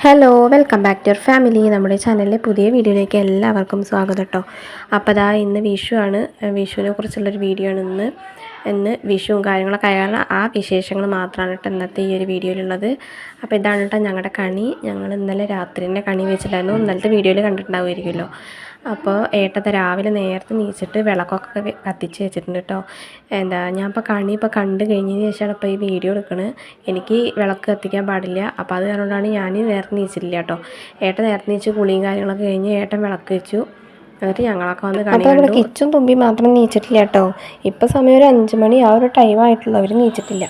Hello welcome back to your family. നമ്മുടെ ചാനലിലെ പുതിയ വീഡിയോയിലേക്ക് എല്ലാവർക്കും സ്വാഗതം കേട്ടോ. അപ്പോൾ ഇന്ന് വിഷു ആണ്. വിഷുവിനെ കുറിച്ചുള്ളൊരു വീഡിയോ ആണ് ഇന്ന് വിഷുവും കാര്യങ്ങളൊക്കെ ആയുള്ള ആ വിശേഷങ്ങൾ മാത്രമാണ് കേട്ടോ ഇന്നത്തെ ഈ ഒരു വീഡിയോയിലുള്ളത്. അപ്പോൾ ഇതാണ് കേട്ടോ ഞങ്ങളുടെ കണി. ഞങ്ങൾ ഇന്നലെ രാത്രി തന്നെ കണി വെച്ചിട്ടുണ്ടായിരുന്നു. ഇന്നലത്തെ വീഡിയോയിൽ കണ്ടിട്ടുണ്ടാവുമായിരിക്കുമല്ലോ. അപ്പോൾ ഏട്ടത്തെ രാവിലെ നേരത്തെ നീച്ചിട്ട് വിളക്കൊക്കെ കത്തിച്ച് വെച്ചിട്ടുണ്ട് കേട്ടോ. ഞാൻ കണി കണ്ടു കഴിഞ്ഞതിന് ശേഷമാണ് ഇപ്പോൾ ഈ വീഡിയോ എടുക്കുന്നത്. എനിക്ക് വിളക്ക് കത്തിക്കാൻ പാടില്ല. അപ്പോൾ അത് കാരണമാണ് ഞാൻ നേരത്തെ നീച്ചിട്ടില്ല കേട്ടോ. ഏട്ടൻ നേരത്തെ നീച്ച് കുളിയും കാര്യങ്ങളൊക്കെ കഴിഞ്ഞ് ഏട്ടൻ വിളക്ക് വെച്ചു. എന്നിട്ട് ഞങ്ങളൊക്കെ വന്ന് കണി കണ്ടു. അപ്പോൾ കിച്ചും തുമ്പി മാത്രം നീച്ചിട്ടില്ല കേട്ടോ. ഇപ്പോൾ സമയം ഒരു 5 മണി ആ ഒരു ടൈം ആയിട്ടുള്ളൂ. അവർ നീച്ചിട്ടില്ല.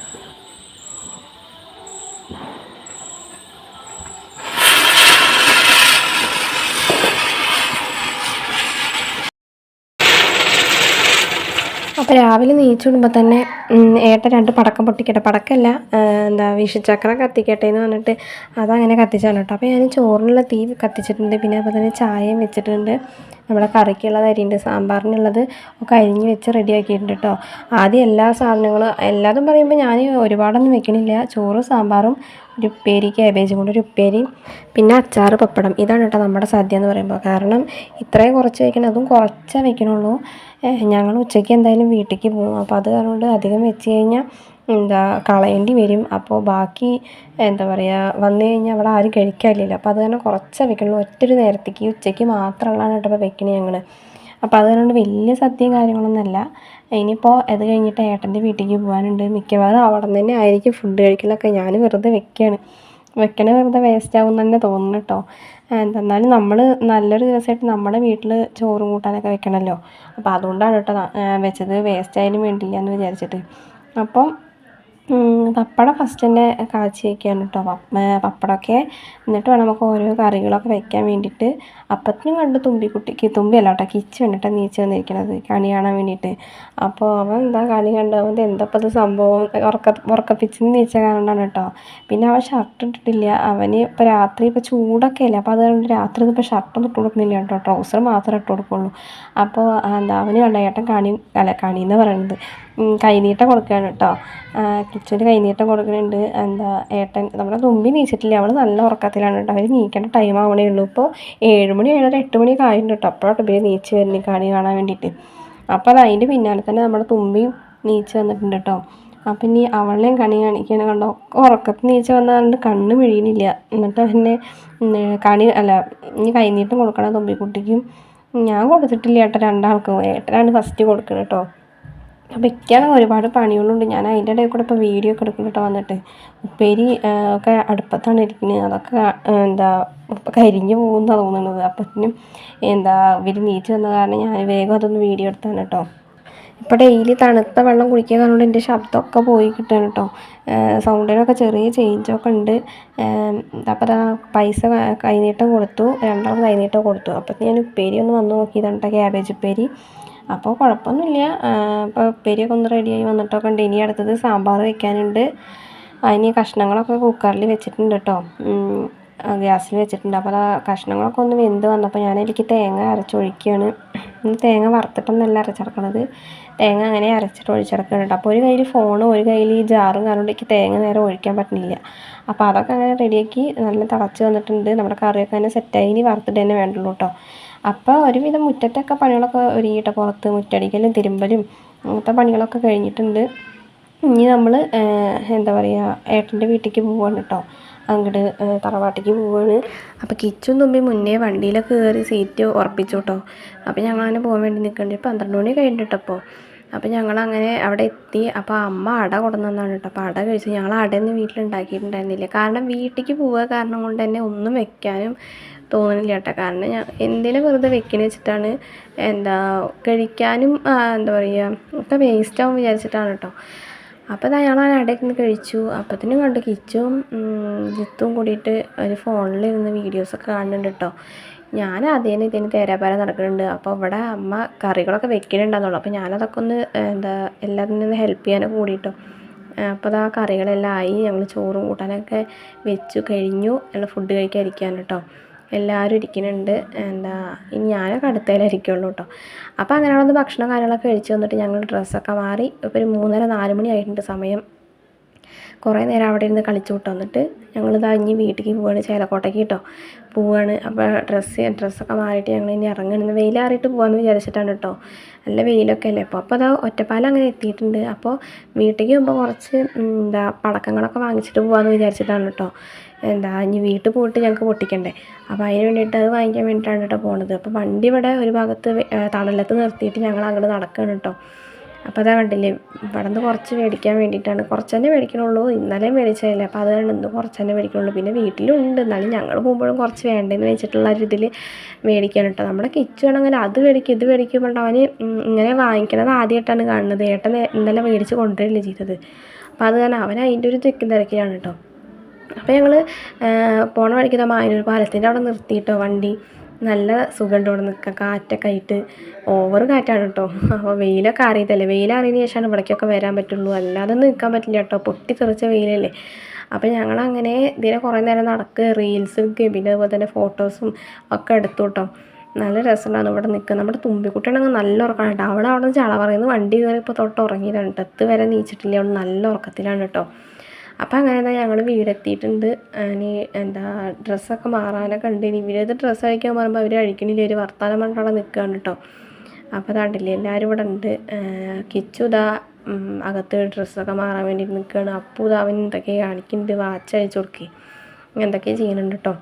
അപ്പോൾ രാവിലെ നീച്ചിടുമ്പോൾ തന്നെ ഏട്ടൻ 2 പടക്കം പൊട്ടിക്കട്ടെ, പടക്കമല്ല വിഷുചക്രം കത്തിക്കട്ടെ എന്ന് പറഞ്ഞിട്ട് അതങ്ങനെ കത്തിച്ചാണ് കേട്ടോ. അപ്പോൾ ഞാൻ ചോറിനുള്ള തീ കത്തിച്ചിട്ടുണ്ട്. പിന്നെ അതുപോലെ തന്നെ ചായയും വെച്ചിട്ടുണ്ട്. നമ്മുടെ കറിക്കുള്ളത് അരിയുണ്ട്, സാമ്പാറിനുള്ളത് ഒക്കെ അരിഞ്ഞ് വെച്ച് റെഡിയാക്കിയിട്ടുണ്ട് കേട്ടോ. ആദ്യം എല്ലാ സാധനങ്ങളും എല്ലാതും പറയുമ്പോൾ ഞാൻ ഒരുപാടൊന്നും വെക്കണില്ല. ചോറും സാമ്പാറും ഒരു ഉപ്പേരി, കാബേജും കൊണ്ട് ഒരു ഉപ്പേരി, പിന്നെ അച്ചാർ, പപ്പടം. ഇതാണ് കേട്ടോ നമ്മുടെ സദ്യ എന്ന് പറയുമ്പോൾ. കാരണം ഇത്രയും കുറച്ച് വെക്കണം, അതും കുറച്ചേ വെക്കണുള്ളൂ. ഞങ്ങൾ ഉച്ചയ്ക്ക് എന്തായാലും വീട്ടിലേക്ക് പോകും. അപ്പോൾ അത് കാരണം കൊണ്ട് അധികം വെച്ച് കഴിഞ്ഞാൽ കളയേണ്ടി വരും. അപ്പോൾ ബാക്കി വന്നു കഴിഞ്ഞാൽ അവിടെ ആരും കഴിക്കാനില്ലല്ലോ. അപ്പോൾ അത് കാരണം കുറച്ചേ വെക്കുള്ളൂ. ഒറ്റൊരു നേരത്തേക്ക് ഉച്ചയ്ക്ക് മാത്രമുള്ളതാണ് കേട്ടോ ഇപ്പോൾ വെക്കണത് ഞങ്ങൾ. അപ്പോൾ അത് കാരണം വലിയ സദ്യയും കാര്യങ്ങളൊന്നുമല്ല. ഇനിയിപ്പോൾ അത് കഴിഞ്ഞിട്ട് ഏട്ടൻ്റെ വീട്ടിലേക്ക് പോകാനുണ്ട്. മിക്കവാറും അവിടെ നിന്ന് തന്നെ ആയിരിക്കും ഫുഡ് കഴിക്കലൊക്കെ. ഞാൻ വെറുതെ വെക്കണ വെറുതെ വേസ്റ്റ് ആവും തന്നെ തോന്നുന്നു കേട്ടോ. എന്നാലും നമ്മൾ നല്ലൊരു ദിവസമായിട്ട് നമ്മുടെ വീട്ടിൽ ചോറും കൂട്ടാനൊക്കെ വെക്കണമല്ലോ. അപ്പോൾ അതുകൊണ്ടാണ് കേട്ടോ വെച്ചത്. വേസ്റ്റ് ആയാലും വേണ്ടില്ല എന്ന് വിചാരിച്ചിട്ട്. അപ്പം പപ്പടം ഫസ്റ്റ് തന്നെ കാച്ചി വയ്ക്കുകയാണ് കേട്ടോ. പപ്പടമൊക്കെ എന്നിട്ട് വേണം നമുക്ക് ഓരോ കറികളൊക്കെ വെക്കാൻ വേണ്ടിയിട്ട്. അപ്പത്തിനും കണ്ട് തുമ്പിയല്ല കേട്ടോ, കിച്ച് വേണ്ടിയിട്ട് നീച്ച് വന്നിരിക്കണത് കണി കാണാൻ വേണ്ടിയിട്ട്. അപ്പോൾ അവൻ കണി കണ്ട് അവൻ്റെ എന്തപ്പോൾ അത് സംഭവം ഉറക്കപ്പിച്ചിന് നീച്ച കാരണമാണ് കേട്ടോ. പിന്നെ അവൻ ഷർട്ട് ഇട്ടിട്ടില്ല. അവന് ഇപ്പോൾ രാത്രി ഇപ്പോൾ ചൂടൊക്കെ അല്ലേ. അപ്പോൾ അതുകൊണ്ട് രാത്രി ഇപ്പോൾ ഷർട്ടൊന്നും ഇട്ട് കൊടുക്കുന്നില്ല കേട്ടോ. ട്രൗസർ മാത്രമേ ഇട്ട് കൊടുക്കുള്ളൂ. അപ്പോൾ അവന് കണ്ട ഏട്ടൻ കണിയെന്ന് പറയുന്നത് കൈനീട്ടം കൊടുക്കുകയാണ് കേട്ടോ. കിച്ചന് കൈനീട്ടം കൊടുക്കുന്നുണ്ട്. ഏട്ടൻ നമ്മുടെ തുമ്പി നീച്ചിട്ടില്ല. അവൾ നല്ല ഉറക്കത്തിലാണ് കേട്ടോ. അവർ നീക്കേണ്ട ടൈം ആവണേ ഉള്ളൂ. ഇപ്പോൾ 7 മണി 7:30 8 മണിയൊക്കെ ആയിട്ടുണ്ട് കേട്ടോ. അപ്പോഴാണ് ഇവർ നീച്ച് വരുന്നത് കണി കാണാൻ വേണ്ടിയിട്ട്. അപ്പോൾ അതിൻ്റെ പിന്നാലെ തന്നെ നമ്മുടെ തുമ്പിയും നീച്ച് വന്നിട്ടുണ്ട് കേട്ടോ. അപ്പം ഇനി അവളെയും കണി കാണിക്കുകയാണ് കണ്ടോ. ഉറക്കത്തിൽ നീച്ച് വന്നാണ്ട് കണ്ണ് മിഴിയുന്നില്ല. എന്നിട്ട് അവനെ ഇനി കൈനീട്ടം കൊടുക്കണം തുമ്പിക്കുട്ടിക്കും. ഞാൻ കൊടുത്തിട്ടില്ല കേട്ടോ രണ്ടാൾക്കും. ഏട്ടനാണ് ഫസ്റ്റ് കൊടുക്കുന്നത് കേട്ടോ. അപ്പോൾ ഇക്കാണെങ്കിൽ ഒരുപാട് പണികളുണ്ട്. ഞാൻ അതിൻ്റെ ഇടയിൽ കൂടെ ഇപ്പോൾ വീഡിയോ ഒക്കെ എടുക്കും കേട്ടോ. വന്നിട്ട് ഉപ്പേരി ഒക്കെ അടുപ്പത്താണ് ഇരിക്കുന്നത്. അതൊക്കെ കരിഞ്ഞ് പോകുന്നതാണ് തോന്നുന്നത്. അപ്പത്തിനും ഇവർ നീച്ച് വന്ന കാരണം ഞാൻ വേഗം അതൊന്ന് വീഡിയോ എടുത്താണ് കേട്ടോ. ഇപ്പോൾ ഡെയിലി തണുത്ത വെള്ളം കുടിക്കുക കാരണം എൻ്റെ ശബ്ദമൊക്കെ പോയി കിട്ടുകയാണ് കേട്ടോ. സൗണ്ടിനൊക്കെ ചെറിയ ചേഞ്ചൊക്കെ ഉണ്ട്. അപ്പോൾ പൈസ കൈനീട്ടം കൊടുത്തു, രണ്ടാളും കൈനീട്ടം കൊടുത്തു. അപ്പോൾ ഞാൻ ഉപ്പേരി ഒന്ന് വന്ന് നോക്കിയതാണ് കേട്ടോ, ക്യാബേജ് ഉപ്പേരി. അപ്പോൾ കുഴപ്പമൊന്നുമില്ല. ഇപ്പോൾ ഉപ്പേരിയൊക്കെ ഒന്ന് റെഡിയായി വന്നിട്ടൊക്കെ ഉണ്ട്. ഇനി അടുത്തത് സാമ്പാർ വയ്ക്കാനുണ്ട്. അതിന് കഷ്ണങ്ങളൊക്കെ കുക്കറിൽ വെച്ചിട്ടുണ്ട് കേട്ടോ, ഗ്യാസിൽ വെച്ചിട്ടുണ്ട്. അപ്പോൾ കഷ്ണങ്ങളൊക്കെ ഒന്ന് വെന്ത് വന്നപ്പോൾ ഞാൻ അതിലേക്ക് തേങ്ങ അരച്ചൊഴിക്കുകയാണ്. തേങ്ങ വറുത്തിട്ടൊന്നല്ല അരച്ചെടുക്കണത്, തേങ്ങ അങ്ങനെ അരച്ചിട്ട് ഒഴിച്ചെടുക്കണം കേട്ടോ. അപ്പോൾ ഒരു കയ്യിൽ ഫോണും ഒരു കയ്യിൽ ഈ ജാറും കാരണം എനിക്ക് തേങ്ങ നേരെ ഒഴിക്കാൻ പറ്റുന്നില്ല. അപ്പോൾ അതൊക്കെ അങ്ങനെ റെഡിയാക്കി നല്ല തിളച്ച് വന്നിട്ടുണ്ട്. നമ്മുടെ കറിയൊക്കെ തന്നെ സെറ്റായി. ഇനി വറുത്തിട്ട് തന്നെ വേണ്ടുള്ളൂ കേട്ടോ. അപ്പോൾ ഒരുവിധം മുറ്റത്തൊക്കെ പണികളൊക്കെ ഒരുങ്ങിയിട്ട് പുറത്ത് മുറ്റടിക്കലും തിരുമ്പലും അങ്ങനത്തെ പണികളൊക്കെ കഴിഞ്ഞിട്ടുണ്ട്. ഇനി നമ്മൾ ഏട്ടൻ്റെ വീട്ടിലേക്ക് പോവുകയാണ് കേട്ടോ. അങ്ങോട്ട് തറവാട്ടിലേക്ക് പോവുകയാണ്. അപ്പോൾ കിച്ചും തുമ്പി മുന്നേ വണ്ടിയിലൊക്കെ കയറി സീറ്റ് ഉറപ്പിച്ചു കേട്ടോ. അപ്പോൾ ഞങ്ങളങ്ങനെ പോകാൻ വേണ്ടി നിൽക്കുന്നുണ്ട്. 12 മണി കഴിഞ്ഞിട്ടപ്പോൾ. അപ്പോൾ ഞങ്ങളങ്ങനെ അവിടെ എത്തി. അപ്പോൾ അമ്മ അട കൊണ്ടുവന്നതാണ് കേട്ടോ. അപ്പോൾ അട കഴിച്ച് ഞങ്ങൾ അടയൊന്നും വീട്ടിലുണ്ടാക്കിയിട്ടുണ്ടായിരുന്നില്ല. കാരണം വീട്ടിലേക്ക് പോവുക കാരണം കൊണ്ട് തന്നെ ഒന്നും വെക്കാനും തോന്നുന്നില്ല കേട്ടോ. കാരണം ഞാൻ എന്തിനും വെറുതെ വെക്കുന്നത് വെച്ചിട്ടാണ്. കഴിക്കാനും ഒക്കെ വേസ്റ്റാവും വിചാരിച്ചിട്ടാണ് കേട്ടോ. അപ്പോൾ ഞങ്ങൾ അടയൊക്കെ ഒന്ന് കഴിച്ചു. അപ്പത്തിനും കണ്ട് കിച്ചും ജിത്തും കൂടിയിട്ട് ഒരു ഫോണിലിരുന്ന് വീഡിയോസൊക്കെ കാണുന്നുണ്ട് കേട്ടോ. ഞാൻ ആദ്യം ഇതിന് തേരാപ്പാര നടക്കുന്നുണ്ട്. അപ്പോൾ ഇവിടെ അമ്മ കറികളൊക്കെ വെക്കുന്നുണ്ടെന്നുള്ളൂ. അപ്പോൾ ഞാനതൊക്കെ ഒന്ന് എല്ലാത്തിനും ഒന്ന് ഹെൽപ്പ് ചെയ്യാനൊക്കെ കൂടിയിട്ടോ. അപ്പോൾ കറികളെല്ലാം ആയി. ഞങ്ങൾ ചോറും കൂട്ടാനൊക്കെ വെച്ചു കഴിഞ്ഞു. ഞങ്ങൾ ഫുഡ് കഴിക്കാൻ ഇരിക്കുകയാണ് കേട്ടോ. എല്ലാവരും ഇരിക്കുന്നുണ്ട്. ഇനി ഞാനൊക്കെ അടുത്തേലായിരിക്കുള്ളൂ കേട്ടോ. അപ്പോൾ അങ്ങനെ വന്ന് ഭക്ഷണം കാര്യങ്ങളൊക്കെ കഴിച്ച് വന്നിട്ട് ഞങ്ങൾ ഡ്രസ്സൊക്കെ മാറി. ഇപ്പോൾ ഒരു 3:30 4 മണി ആയിട്ടുണ്ട് സമയം. കുറേ നേരം അവിടെ ഇരുന്ന് കളിച്ചു വിട്ട് വന്നിട്ട് ഞങ്ങളിതാ ഇനി വീട്ടിലേക്ക് പോവുകയാണ്, ചേലക്കോട്ടയ്ക്ക് കേട്ടോ പോവുകയാണ്. അപ്പോൾ ഡ്രസ്സൊക്കെ മാറിയിട്ട് ഞങ്ങൾ ഇനി ഇറങ്ങുന്നത് വെയിലാറിയിട്ട് പോകാമെന്ന് വിചാരിച്ചിട്ടാണ് കേട്ടോ. നല്ല വെയിലൊക്കെ അല്ലേ അപ്പോൾ അതാ ഒറ്റപ്പാലം അങ്ങനെ എത്തിയിട്ടുണ്ട്. അപ്പോൾ വീട്ടിലേക്ക് പോകുമ്പോൾ കുറച്ച് പടക്കങ്ങളൊക്കെ വാങ്ങിച്ചിട്ട് പോകാമെന്ന് വിചാരിച്ചിട്ടാണ് കേട്ടോ. ഇനി വീട്ടിൽ പോയിട്ട് ഞങ്ങൾക്ക് പൊട്ടിക്കണ്ടേ, അപ്പോൾ അതിന് വേണ്ടിയിട്ട് അത് വാങ്ങിക്കാൻ വേണ്ടിയിട്ടാണ് കേട്ടോ പോണത്. അപ്പോൾ വണ്ടി ഇവിടെ ഒരു ഭാഗത്ത് തണലത്ത് നിർത്തിയിട്ട് ഞങ്ങൾ അങ്ങോട്ട് നടക്കുകയാണ് കേട്ടോ. അപ്പോൾ അതാ കണ്ടില്ലേ, ഇവിടെ നിന്ന് കുറച്ച് മേടിക്കാൻ വേണ്ടിയിട്ടാണ്, കുറച്ച് തന്നെ മേടിക്കണുള്ളൂ. ഇന്നലെ മേടിച്ചതല്ലേ, അപ്പോൾ അത് ഇന്ന് കുറച്ച് തന്നെ മേടിക്കണുള്ളൂ. പിന്നെ വീട്ടിലുണ്ട്, എന്നാലും ഞങ്ങൾ പോകുമ്പോഴും കുറച്ച് വേണ്ടതെന്ന് വെച്ചിട്ടുള്ള ഒരു ഇതിൽ മേടിക്കാൻ കേട്ടോ. നമ്മുടെ കിച്ചു ആണെങ്കിൽ അത് മേടിക്കും ഇത് മേടിക്കുമ്പോൾ അവന് ഇങ്ങനെ വാങ്ങിക്കണത് ആദ്യമായിട്ടാണ് കാണുന്നത്. ഏട്ടൻ ഇന്നലെ മേടിച്ച് കൊണ്ടുവരില്ലേ ചെയ്തത്. അപ്പോൾ അത് കാരണം അവൻ അതിൻ്റെ ഒരു തിക്കും തിരക്കിലാണ് കേട്ടോ. അപ്പോൾ ഞങ്ങൾ പോണ വഴിക്ക് മായനൂർ പാലത്തിൻ്റെ അവിടെ നിർത്തിയിട്ടോ വണ്ടി. നല്ല സുഖമുണ്ട് ഇവിടെ നിൽക്കുക, കാറ്റൊക്കെ ആയിട്ട്. ഓവർ കാറ്റാണ് കേട്ടോ. അപ്പോൾ വെയിലൊക്കെ അറിയത്തല്ലേ, വെയിലറിയതിന് ശേഷമാണ് ഇവിടേക്കൊക്കെ വരാൻ പറ്റുള്ളൂ, അല്ലാതെ ഒന്നും നിൽക്കാൻ പറ്റില്ല കേട്ടോ, പൊട്ടിത്തെറിച്ച വെയിലല്ലേ. അപ്പോൾ ഞങ്ങളങ്ങനെ ഇതിനെ കുറേ നേരം നടക്കുക, റീൽസ് എടുക്കുകയും പിന്നെ അതുപോലെ തന്നെ ഫോട്ടോസും ഒക്കെ എടുത്തു കേട്ടോ. നല്ല രസമുണ്ടാണ് ഇവിടെ നിൽക്കുക. നമ്മുടെ തുമ്പിക്കുട്ടിയാണെങ്കിൽ നല്ല ഉറക്കമാണ് കേട്ടോ. അവിടെ നിന്ന് ചള പറയുന്നത് വണ്ടി കയറി ഇപ്പോൾ തൊട്ട് ഉറങ്ങിയതാണ് കേട്ടോ. എത്ത് വരെ നീച്ചിട്ടില്ല, അവിടെ നല്ല ഉറക്കത്തിലാണ് കേട്ടോ. അപ്പോൾ അങ്ങനെ ഞങ്ങൾ വീടെത്തിയിട്ടുണ്ട്. ഇനി ഡ്രസ്സൊക്കെ മാറാനൊക്കെ ഉണ്ട്. ഇനി ഇവരത് ഡ്രസ്സ് കഴിക്കാൻ പറയുമ്പോൾ അവർ കഴിക്കണില്ല, ഒരു വർത്താനം പറഞ്ഞിട്ട് അവിടെ നിൽക്കുകയാണ് കേട്ടോ. അപ്പോൾ അതാണ്ടില്ലേ എല്ലാവരും ഇവിടെ ഉണ്ട്. കിച്ചു ഇതാ അകത്ത് ഡ്രസ്സൊക്കെ മാറാൻ വേണ്ടി നിൽക്കുകയാണ്. അപ്പോൾ ഇതാ അവൻ എന്തൊക്കെ കാണിക്കുന്നുണ്ട്, വാച്ച് അഴിച്ചു കൊടുക്കുക, എന്തൊക്കെ ചെയ്യുന്നുണ്ട് കേട്ടോ.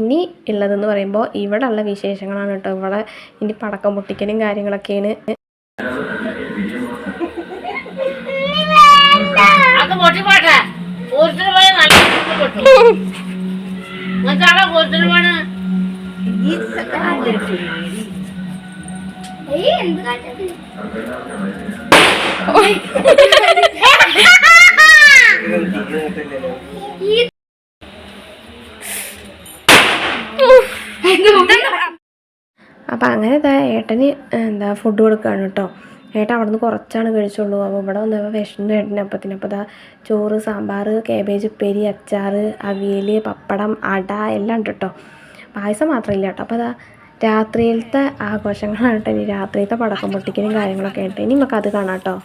ഇനി ഉള്ളതെന്ന് പറയുമ്പോൾ ഇവിടെ ഉള്ള വിശേഷങ്ങളാണ് കേട്ടോ. ഇവിടെ ഇനി പടക്കം പൊട്ടിക്കലും കാര്യങ്ങളൊക്കെയാണ്. അപ്പം അങ്ങനെ ഏട്ടന് ഫുഡ് കൊടുക്കുകയാണ് കേട്ടോ. ഏട്ടൻ അവിടെ നിന്ന് കുറച്ചാണ് കഴിച്ചുള്ളൂ. അപ്പോൾ ഇവിടെ വന്നപ്പോൾ വിശന്നു ഏട്ടന് അപ്പത്തിന്. അപ്പോൾ ചോറ്, സാമ്പാർ, കാബേജ് ഉപ്പേരി, അച്ചാർ, അവിയൽ, പപ്പടം, അട എല്ലാം ഉണ്ട് കേട്ടോ. പായസം മാത്രമില്ല കേട്ടോ. അപ്പോൾ രാത്രിയിലത്തെ ആഘോഷങ്ങളാണ് കേട്ടോ. ഇനി രാത്രിയിലത്തെ പടക്കം പൊട്ടിക്കലും കാര്യങ്ങളൊക്കെ ആയിട്ട് ഇനി നമുക്ക് അത് കാണാം കേട്ടോ.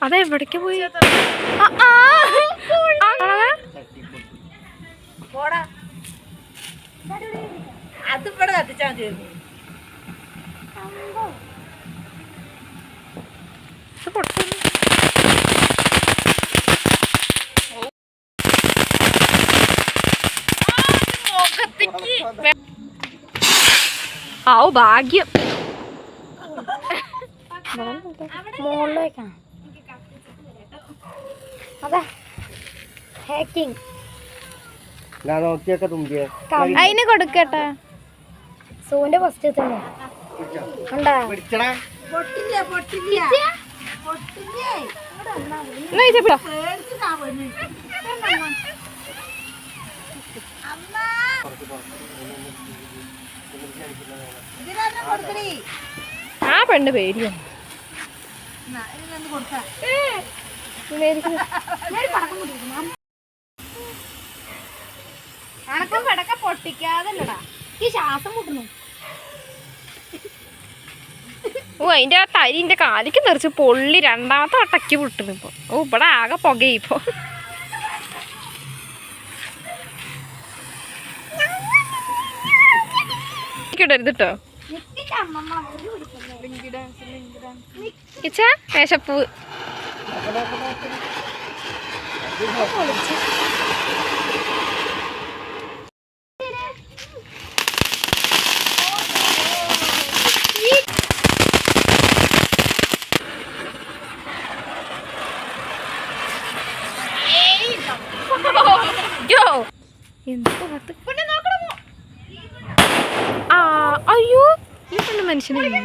അതെവിടേക്ക് പോയി? അതിവിടെ കത്തിച്ചാൽ മതി. ആവു ഭാഗ്യം. മുകളിലേക്കാണ് അതാ ഹാക്കിങ് അതിന് കൊടുക്കട്ടെ. സൂന്റെ ഫസ്റ്റ് തന്നെ ഉണ്ടാ ആ പെണ്ണ് പേടിയോ അണക്കം പടക്ക പൊട്ടിക്കാതല്ലടാ, ഈ ശ്വാസം മുട്ടുന്നു. ഓ അതിൻ്റെ ആ തരിൻ്റെ കാലിക്ക് തെറിച്ച് പൊള്ളി രണ്ടാമത്തെ വട്ടക്ക് പൊട്ടുന്നു ഇപ്പോൾ. ഓ ഇവിടെ ആകെ പുകയും ഇപ്പോൾ. ഇടരുത് കേട്ടോ ഇച്ചാ മേശപ്പൂ. അയ്യോ ഈ പെണ്ണ് മനുഷ്യനെ അയ്യോ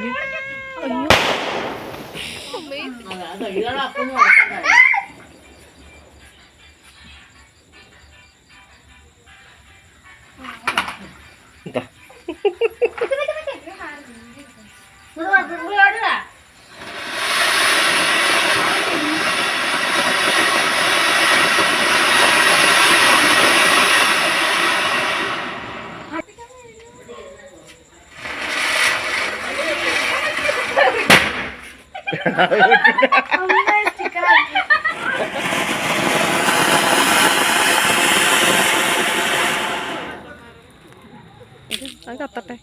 അത് കത്തട്ടെ.